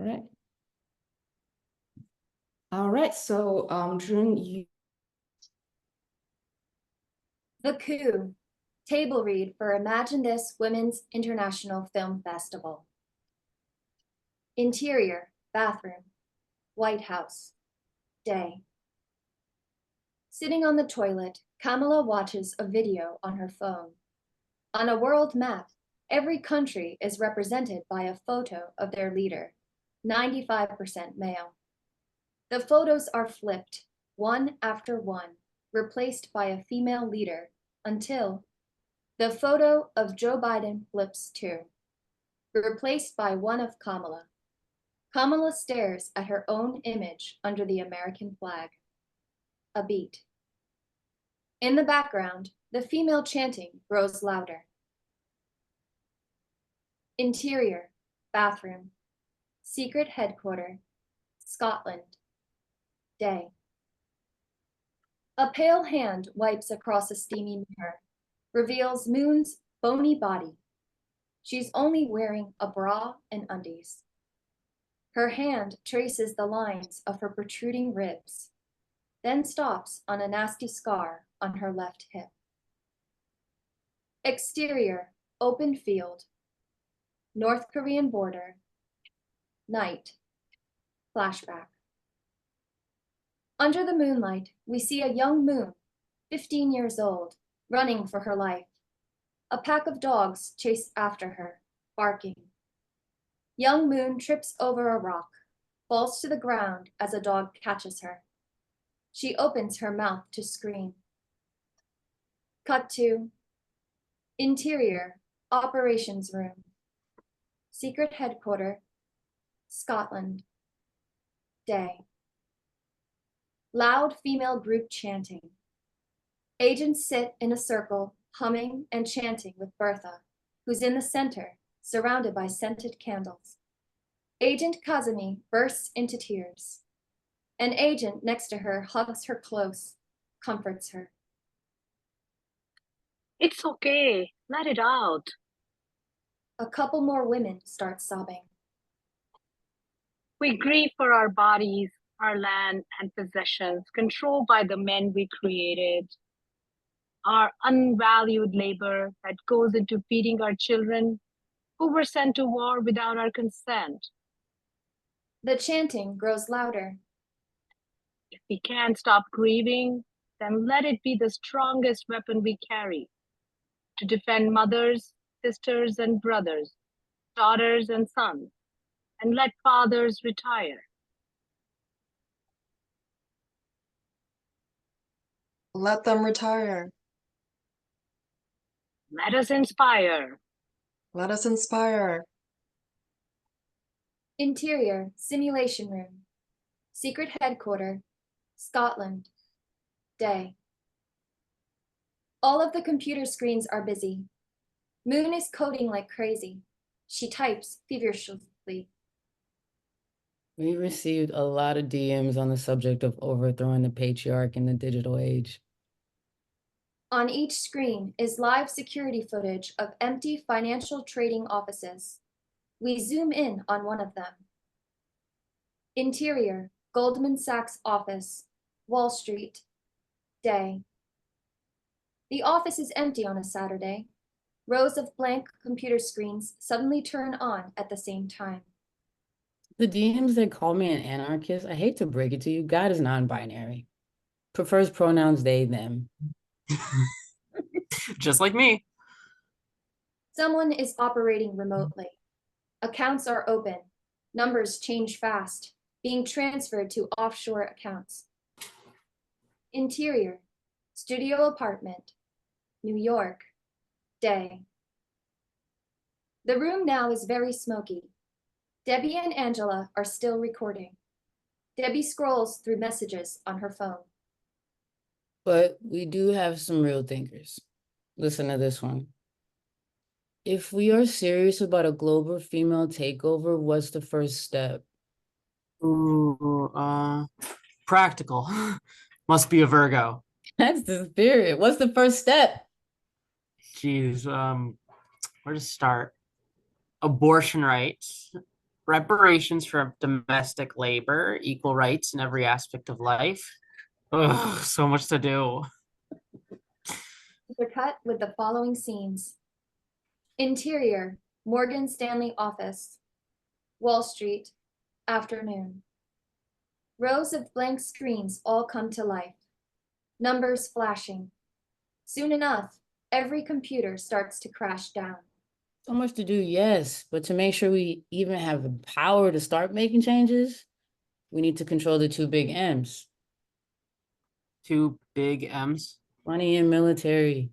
right. All right, so June, you. The Coup, table read for Imagine This Women's International Film Festival. Interior, bathroom, White House, day. Sitting on the toilet, Kamala watches a video on her phone. On a world map, every country is represented by a photo of their leader, 95% male. The photos are flipped, one after one, replaced by a female leader, until the photo of Joe Biden flips too, replaced by one of Kamala. Kamala stares at her own image under the American flag. A beat. In the background, the female chanting grows louder. Interior, bathroom, secret headquarters, Scotland, day. A pale hand wipes across a steamy mirror, reveals Moon's bony body. She's only wearing a bra and undies. Her hand traces the lines of her protruding ribs, then stops on a nasty scar on her left hip. Exterior, open field, North Korean border, night, flashback. Under the moonlight, we see a young Moon, 15 years old, running for her life. A pack of dogs chase after her, barking. Young Moon trips over a rock, falls to the ground as a dog catches her. She opens her mouth to scream. Cut to interior, operations room, secret headquarters, Scotland, day. Loud female group chanting. Agents sit in a circle, humming and chanting with Bertha, who's in the center, surrounded by scented candles. Agent Kazumi bursts into tears. An agent next to her hugs her close, comforts her. It's okay, let it out. A couple more women start sobbing. We grieve for our bodies, our land and possessions controlled by the men we created. Our unvalued labor that goes into feeding our children who were sent to war without our consent. The chanting grows louder. If we can't stop grieving, then let it be the strongest weapon we carry to defend mothers, sisters, and brothers, daughters and sons, and let fathers retire. Let them retire. Let us inspire. Let us inspire. Interior, simulation room, secret headquarters, Scotland, day. All of the computer screens are busy. Moon is coding like crazy. She types feverishly. We received a lot of DMs on the subject of overthrowing the patriarch in the digital age. On each screen is live security footage of empty financial trading offices. We zoom in on one of them. Interior, Goldman Sachs office, Wall Street, day. The office is empty on a Saturday. Rows of blank computer screens suddenly turn on at the same time. The DMs that call me an anarchist, I hate to break it to you, God is non-binary. Prefers pronouns they, them. Just like me. Someone is operating remotely. Accounts are open. Numbers change fast, being transferred to offshore accounts. Interior, studio apartment, New York, day. The room now is very smoky. Debbie and Angela are still recording. Debbie scrolls through messages on her phone. But we do have some real thinkers. Listen to this one. If we are serious about a global female takeover, what's the first step? Ooh, practical. Must be a Virgo. That's the spirit. What's the first step? Geez, where to start? Abortion rights, Reparations for domestic labor, equal rights in every aspect of life. Ugh, so much to do. Intercut with the following scenes. Interior, Morgan Stanley office. Wall Street, afternoon. Rows of blank screens all come to life. Numbers flashing. Soon enough, every computer starts to crash down. So much to do, yes, but to make sure we even have the power to start making changes, we need to control the two big M's, Two big M's. money and military.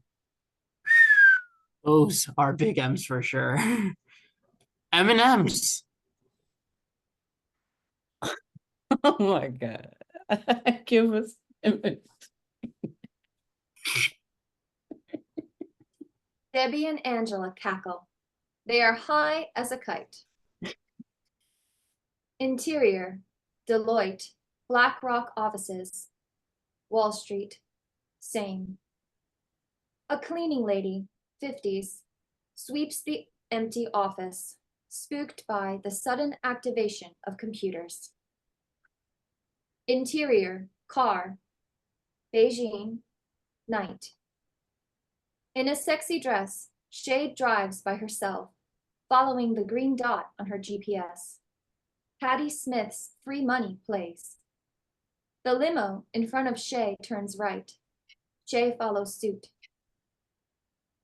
Those are big M's for sure. M&M's. Oh my God. Give us Debbie and Angela cackle. They are high as a kite. Interior, Deloitte, BlackRock offices. Wall Street, same. A cleaning lady, 50s, sweeps the empty office, spooked by the sudden activation of computers. Interior, car, Beijing, night. In a sexy dress, Shay drives by herself, following the green dot on her GPS. Patty Smith's Free Money plays. The limo in front of Shay turns right. Shay follows suit.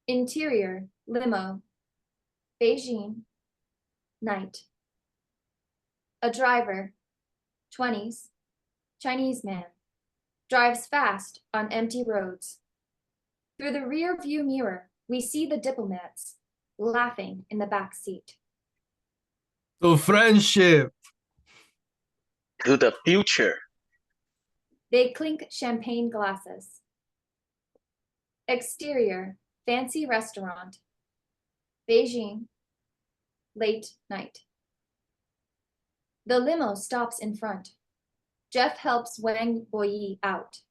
Interior, limo, Beijing, night. A driver, 20s, Chinese man, drives fast on empty roads. Through the rear view mirror, we see the diplomats laughing in the back seat. To friendship. To the future. They clink champagne glasses. Exterior, fancy restaurant, Beijing, late night. The limo stops in front. Jeff helps Wang Boyi out.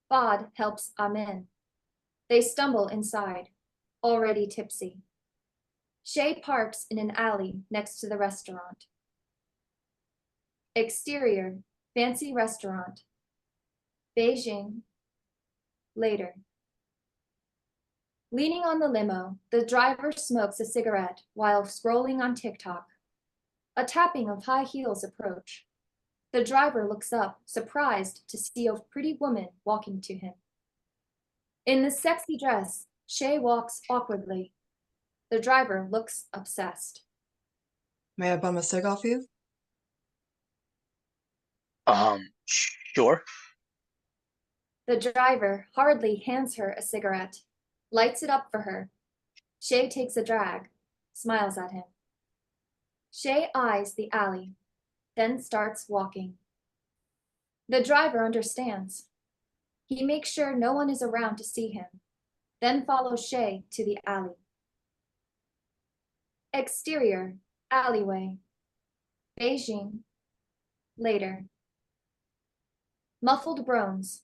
Bod helps Amin. They stumble inside, already tipsy. Shay parks in an alley next to the restaurant. Exterior, fancy restaurant, Beijing, later. Leaning on the limo, the driver smokes a cigarette while scrolling on TikTok. A tapping of high heels approach. The driver looks up, surprised to see a pretty woman walking to him. In the sexy dress, Shay walks awkwardly. The driver looks obsessed. May I bum a cig off you? Sure. The driver hurriedly hands her a cigarette, lights it up for her. Shay takes a drag, smiles at him. Shay eyes the alley, then starts walking. The driver understands. He makes sure no one is around to see him, then follows Shay to the alley. Exterior, alleyway, Beijing, later. Muffled groans,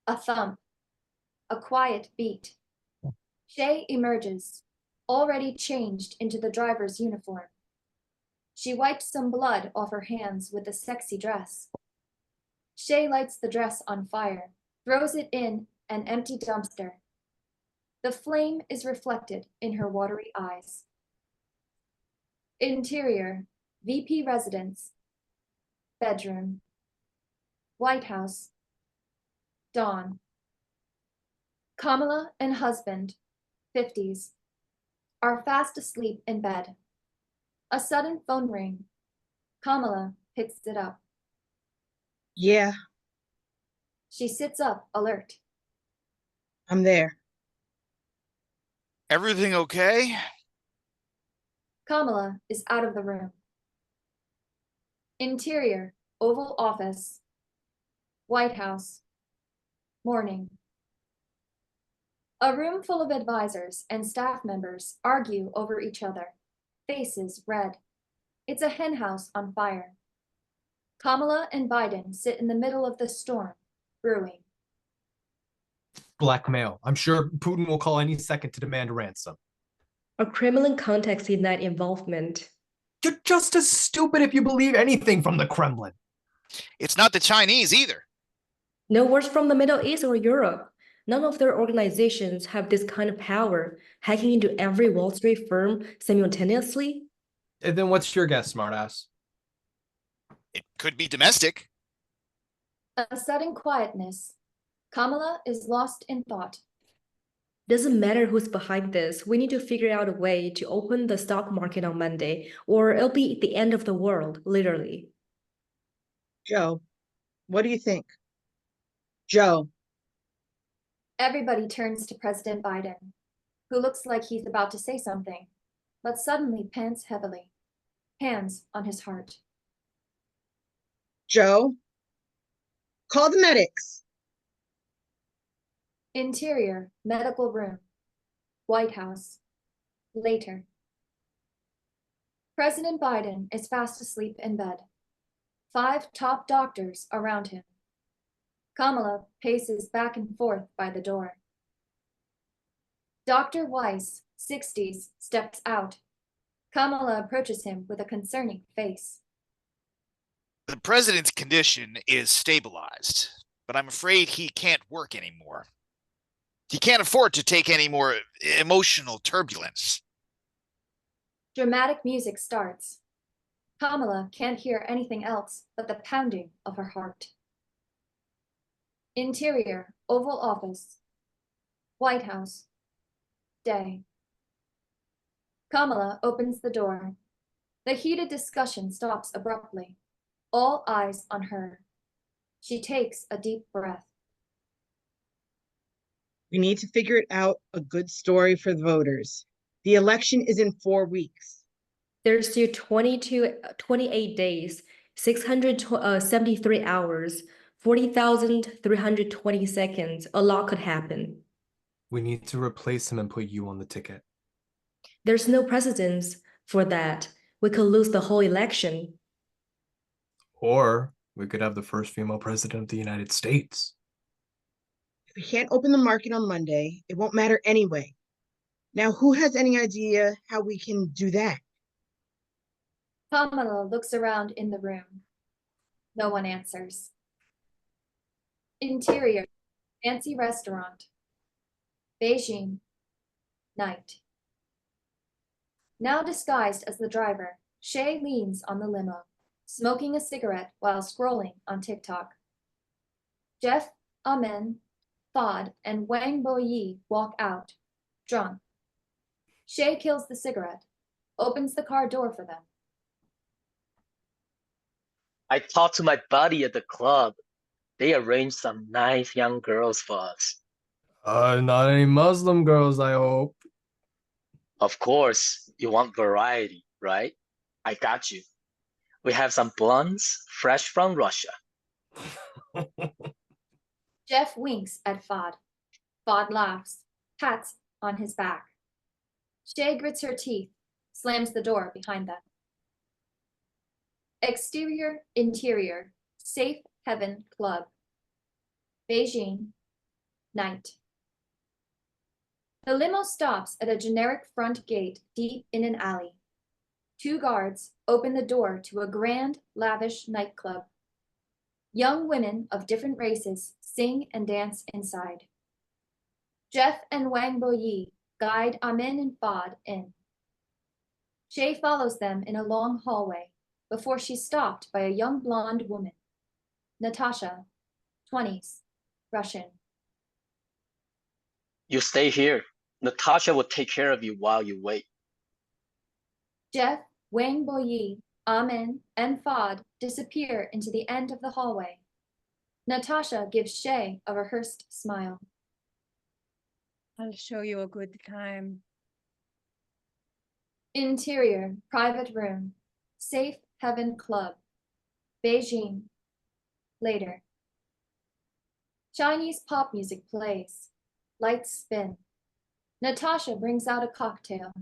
a thump, a quiet beat. Shay emerges, already changed into the driver's uniform. She wipes some blood off her hands with the sexy dress. Shay lights the dress on fire, throws it in an empty dumpster. The flame is reflected in her watery eyes. Interior, VP residence, bedroom, White House, dawn. Kamala and husband, 50s, are fast asleep in bed. A sudden phone ring. Kamala picks it up. Yeah, She sits up, alert. I'm there. Everything okay? Kamala is out of the room. Interior, Oval Office, White House, morning. A room full of advisors and staff members argue over each other, faces red. It's a henhouse on fire. Kamala and Biden sit in the middle of the storm, brewing. Blackmail. I'm sure Putin will call any second to demand ransom. A Kremlin context in that involvement. You're just as stupid if you believe anything from the Kremlin. It's not the Chinese either. No worse from the Middle East or Europe. None of their organizations have this kind of power, hacking into every Wall Street firm simultaneously. And then what's your guess, smartass? It could be domestic. A sudden quietness. Kamala is lost in thought. Doesn't matter who's behind this, we need to figure out a way to open the stock market on Monday, or it'll be the end of the world, literally. Joe, what do you think? Joe, Everybody turns to President Biden, who looks like he's about to say something, but suddenly pants heavily, hands on his heart. Joe, call the medics. Interior, medical room. White House. Later. President Biden is fast asleep in bed. 5 top doctors around him. Kamala paces back and forth by the door. Dr. Weiss, 60s, steps out. Kamala approaches him with a concerning face. The president's condition is stabilized, but I'm afraid he can't work anymore. He can't afford to take any more emotional turbulence. Dramatic music starts. Kamala can't hear anything else but the pounding of her heart. Interior, Oval Office. White House. Day. Kamala opens the door. The heated discussion stops abruptly. All eyes on her. She takes a deep breath. We need to figure out a good story for the voters. The election is in 4 weeks. There's still 28 days, 673 hours, 40,320 seconds. A lot could happen. We need to replace him and put you on the ticket. There's no precedence for that. We could lose the whole election. Or we could have the first female president of the United States. If we can't open the market on Monday, it won't matter anyway. Now, who has any idea how we can do that? Kamala looks around in the room. No one answers. Interior, fancy restaurant. Beijing, night. Now disguised as the driver, Shay leans on the limo, smoking a cigarette while scrolling on TikTok. Jeff, Amen, Thod, and Wang Boyi walk out, drunk. Shay kills the cigarette, opens the car door for them. I talked to my buddy at the club. They arranged some nice young girls for us. Not any Muslim girls, I hope. Of course, you want variety, right? I got you. We have some blondes fresh from Russia. Jeff winks at Fod. Fod laughs, pats on his back. Shay grits her teeth, slams the door behind them. Exterior, interior, Safe Heaven Club. Beijing, night. The limo stops at a generic front gate deep in an alley. 2 guards open the door to a grand, lavish nightclub. Young women of different races sing and dance inside. Jeff and Wang Boyi guide Amin and Fod in. Shay follows them in a long hallway before she's stopped by a young blonde woman. Natasha, 20s, Russian. You stay here. Natasha will take care of you while you wait. Jeff, Wang Boyi, Amin, and Fod disappear into the end of the hallway. Natasha gives Shay a rehearsed smile. I'll show you a good time. Interior, private room, Safe Heaven Club, Beijing, later. Chinese pop music plays, lights spin. Natasha brings out a cocktail.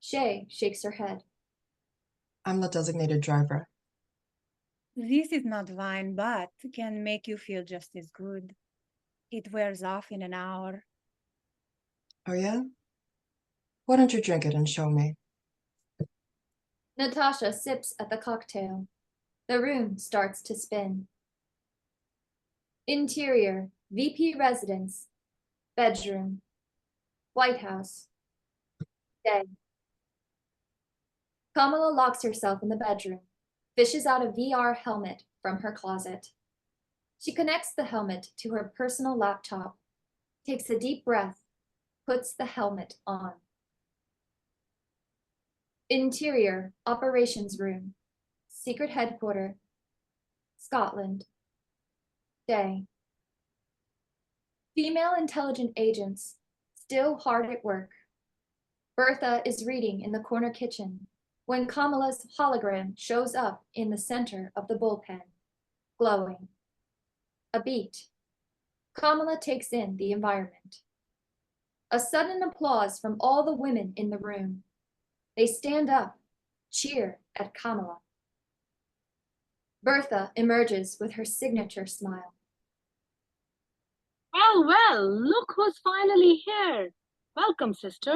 Shay shakes her head. I'm the designated driver. This is not wine, but can make you feel just as good. It wears off in an hour. Oh yeah? Why don't you drink it and show me? Natasha sips at the cocktail. The room starts to spin. Interior, VP residence, bedroom, White House, day. Kamala locks herself in the bedroom, fishes out a VR helmet from her closet. She connects the helmet to her personal laptop, takes a deep breath, puts the helmet on. Interior, operations room, secret headquarters, Scotland, day. Female intelligent agents, still hard at work. Bertha is reading in the corner kitchen when Kamala's hologram shows up in the center of the bullpen, glowing. A beat. Kamala takes in the environment. A sudden applause from all the women in the room. They stand up, cheer at Kamala. Bertha emerges with her signature smile. Well, well, look who's finally here. Welcome, sister.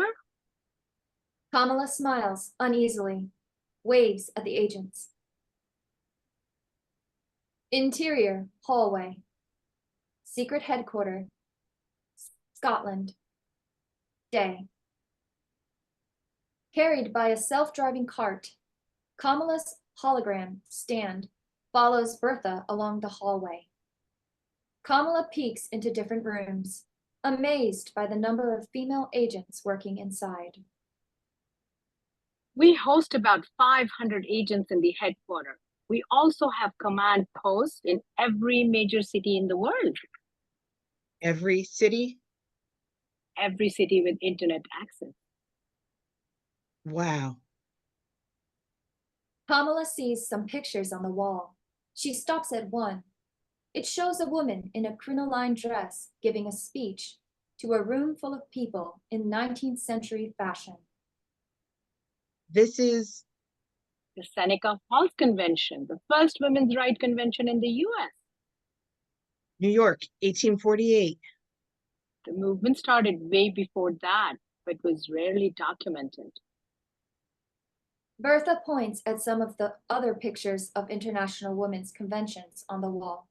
Kamala smiles uneasily, waves at the agents. Interior, hallway, secret headquarters, Scotland, day. Carried by a self-driving cart, Kamala's hologram stand follows Bertha along the hallway. Kamala peeks into different rooms, amazed by the number of female agents working inside. We host about 500 agents in the headquarters. We also have command posts in every major city in the world. Every city? Every city with internet access. Wow. Kamala sees some pictures on the wall. She stops at one. It shows a woman in a crinoline dress giving a speech to a room full of people in 19th century fashion. This is The Seneca Falls Convention, the first women's rights convention in the US. New York, 1848. The movement started way before that, but was rarely documented. Bertha points at some of the other pictures of international women's conventions on the wall.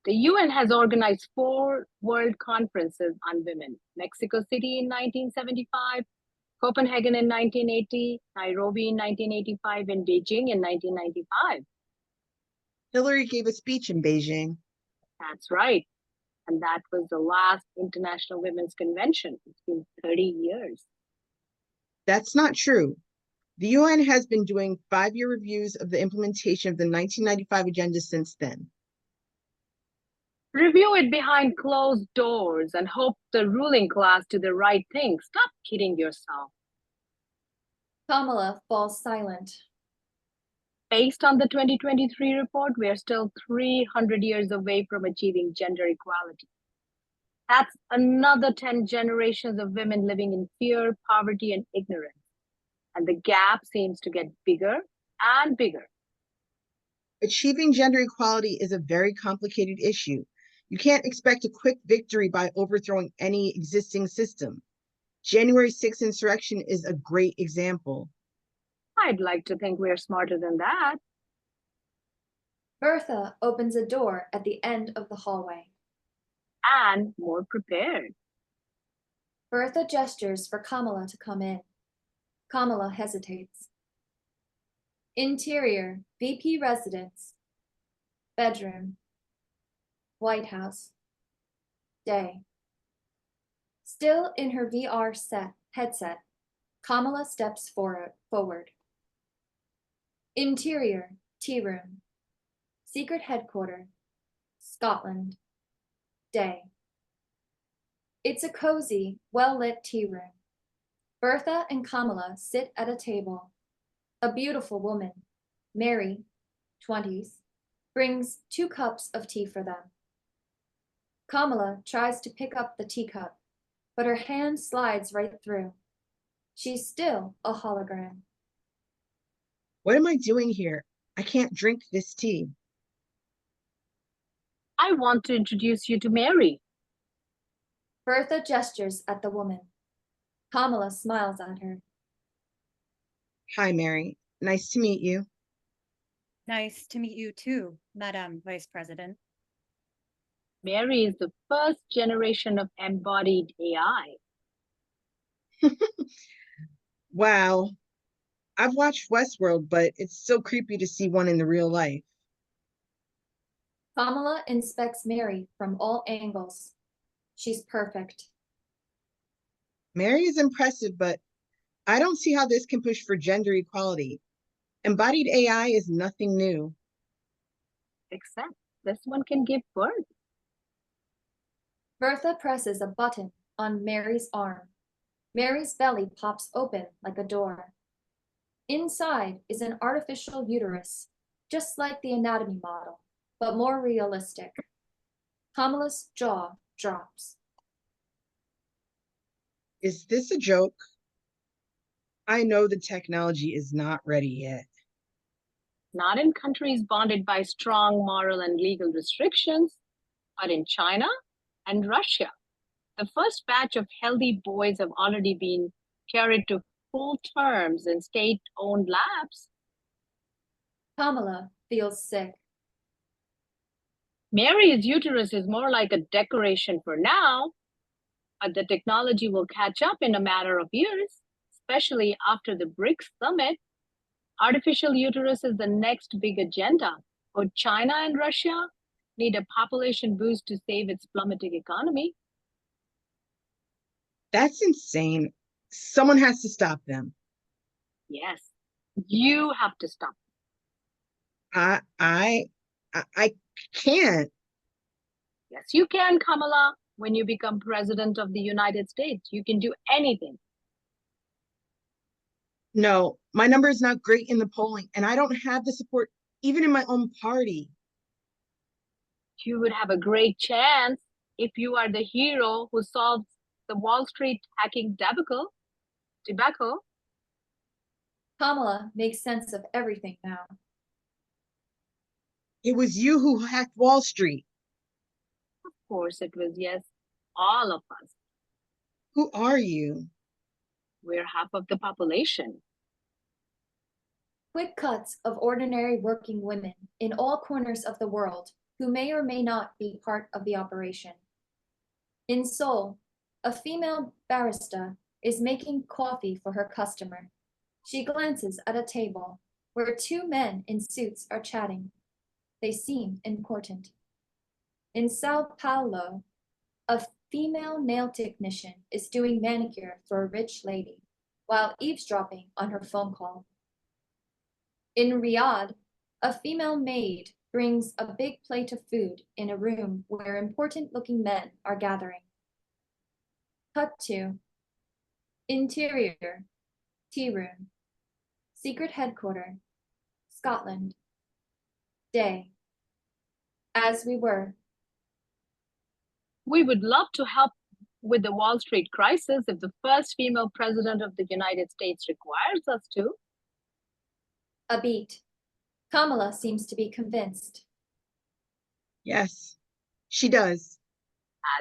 The UN has organized 4 world conferences on women: Mexico City in 1975, Copenhagen in 1980, Nairobi in 1985, and Beijing in 1995. Hillary gave a speech in Beijing. That's right. And that was the last International Women's Convention. It's been 30 years. That's not true. The UN has been doing 5-year reviews of the implementation of the 1995 agenda since then. Review it behind closed doors and hope the ruling class do the right thing. Stop kidding yourself. Kamala falls silent. Based on the 2023 report, we are still 300 years away from achieving gender equality. That's another 10 generations of women living in fear, poverty, and ignorance. And the gap seems to get bigger and bigger. Achieving gender equality is a very complicated issue. You can't expect a quick victory by overthrowing any existing system. January 6th insurrection is a great example. I'd like to think we're smarter than that. Bertha opens a door at the end of the hallway. And more prepared. Bertha gestures for Kamala to come in. Kamala hesitates. Interior, VP residence, bedroom, White House, day. Still in her VR headset, Kamala steps forward. Interior, tea room, secret headquarters, Scotland, day. It's a cozy, well-lit tea room. Bertha and Kamala sit at a table. A beautiful woman, Mary, 20s, brings 2 cups of tea for them. Kamala tries to pick up the teacup, but her hand slides right through. She's still a hologram. What am I doing here? I can't drink this tea. I want to introduce you to Mary. Bertha gestures at the woman. Kamala smiles at her. Hi, Mary. Nice to meet you. Nice to meet you too, Madam Vice President. Mary is the first generation of embodied AI. Wow. I've watched Westworld, but it's still creepy to see one in the real life. Kamala inspects Mary from all angles. She's perfect. Mary is impressive, but I don't see how this can push for gender equality. Embodied AI is nothing new. Except this one can give birth. Bertha presses a button on Mary's arm. Mary's belly pops open like a door. Inside is an artificial uterus, just like the anatomy model, but more realistic. Kamala's jaw drops. Is this a joke? I know the technology is not ready yet. Not in countries bonded by strong moral and legal restrictions, but in China and Russia. The first batch of healthy boys have already been carried to full terms in state-owned labs. Kamala feels sick. Mary's uterus is more like a decoration for now, but the technology will catch up in a matter of years, especially after the BRICS summit. Artificial uterus is the next big agenda. Both China and Russia need a population boost to save its plummeting economy. That's insane. Someone has to stop them. Yes, you have to stop. I can't. Yes, you can, Kamala. When you become president of the United States, you can do anything. No, my number is not great in the polling, and I don't have the support even in my own party. You would have a great chance if you are the hero who solves the Wall Street hacking debacle. Kamala makes sense of everything now. It was you who hacked Wall Street. Of course it was, yes, all of us. Who are you? We're half of the population. Quick cuts of ordinary working women in all corners of the world who may or may not be part of the operation. In Seoul, a female barista is making coffee for her customer. She glances at a table where two men in suits are chatting. They seem important. In Sao Paulo, a female nail technician is doing manicure for a rich lady while eavesdropping on her phone call. In Riyadh, a female maid brings a big plate of food in a room where important-looking men are gathering. Cut to interior, tea room, secret headquarters, Scotland. Day. As we were. We would love to help with the Wall Street crisis if the first female president of the United States requires us to. A beat. Kamala seems to be convinced. Yes, she does.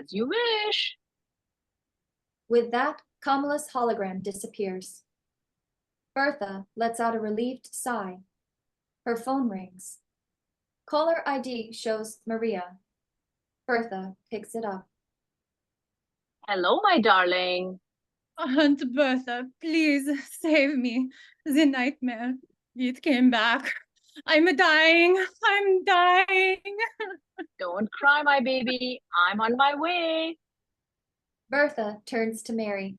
As you wish. With that, Kamala's hologram disappears. Bertha lets out a relieved sigh. Her phone rings. Caller ID shows Maria. Bertha picks it up. Hello, my darling. Aunt Bertha, please save me. The nightmare. It came back. I'm dying. I'm dying. Don't cry, my baby. I'm on my way. Bertha turns to Mary.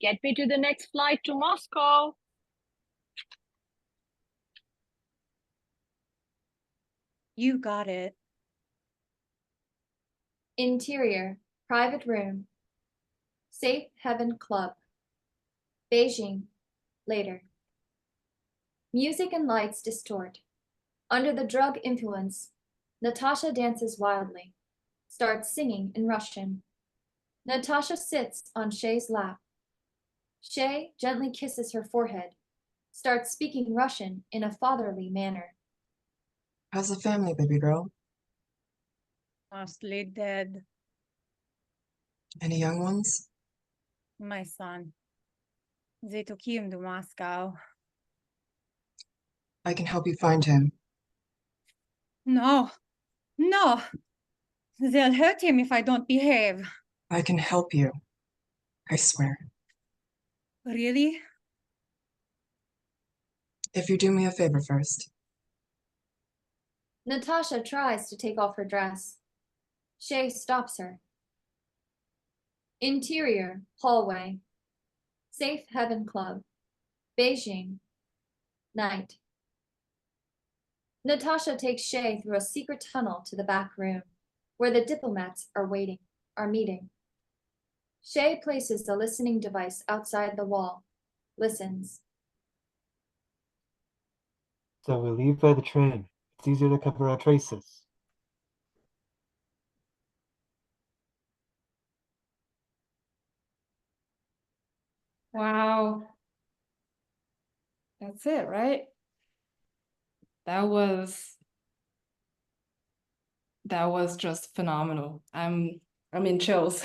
Get me to the next flight to Moscow. You got it. Interior, private room. Safe Heaven Club. Beijing, later. Music and lights distort. Under the drug influence, Natasha dances wildly, starts singing in Russian. Natasha sits on Shay's lap. Shay gently kisses her forehead, starts speaking Russian in a fatherly manner. How's the family, baby girl? Mostly dead. Any young ones? My son. They took him to Moscow. I can help you find him. No, no. They'll hurt him if I don't behave. I can help you. I swear. Really? If you do me a favor first. Natasha tries to take off her dress. Shay stops her. Interior, hallway. Safe Heaven Club. Beijing. Night. Natasha takes Shay through a secret tunnel to the back room, where the diplomats are meeting. Shay places the listening device outside the wall, listens. So we leave by the train. It's easier to cover our traces. Wow. That's it, right? That was just phenomenal. I'm in chills.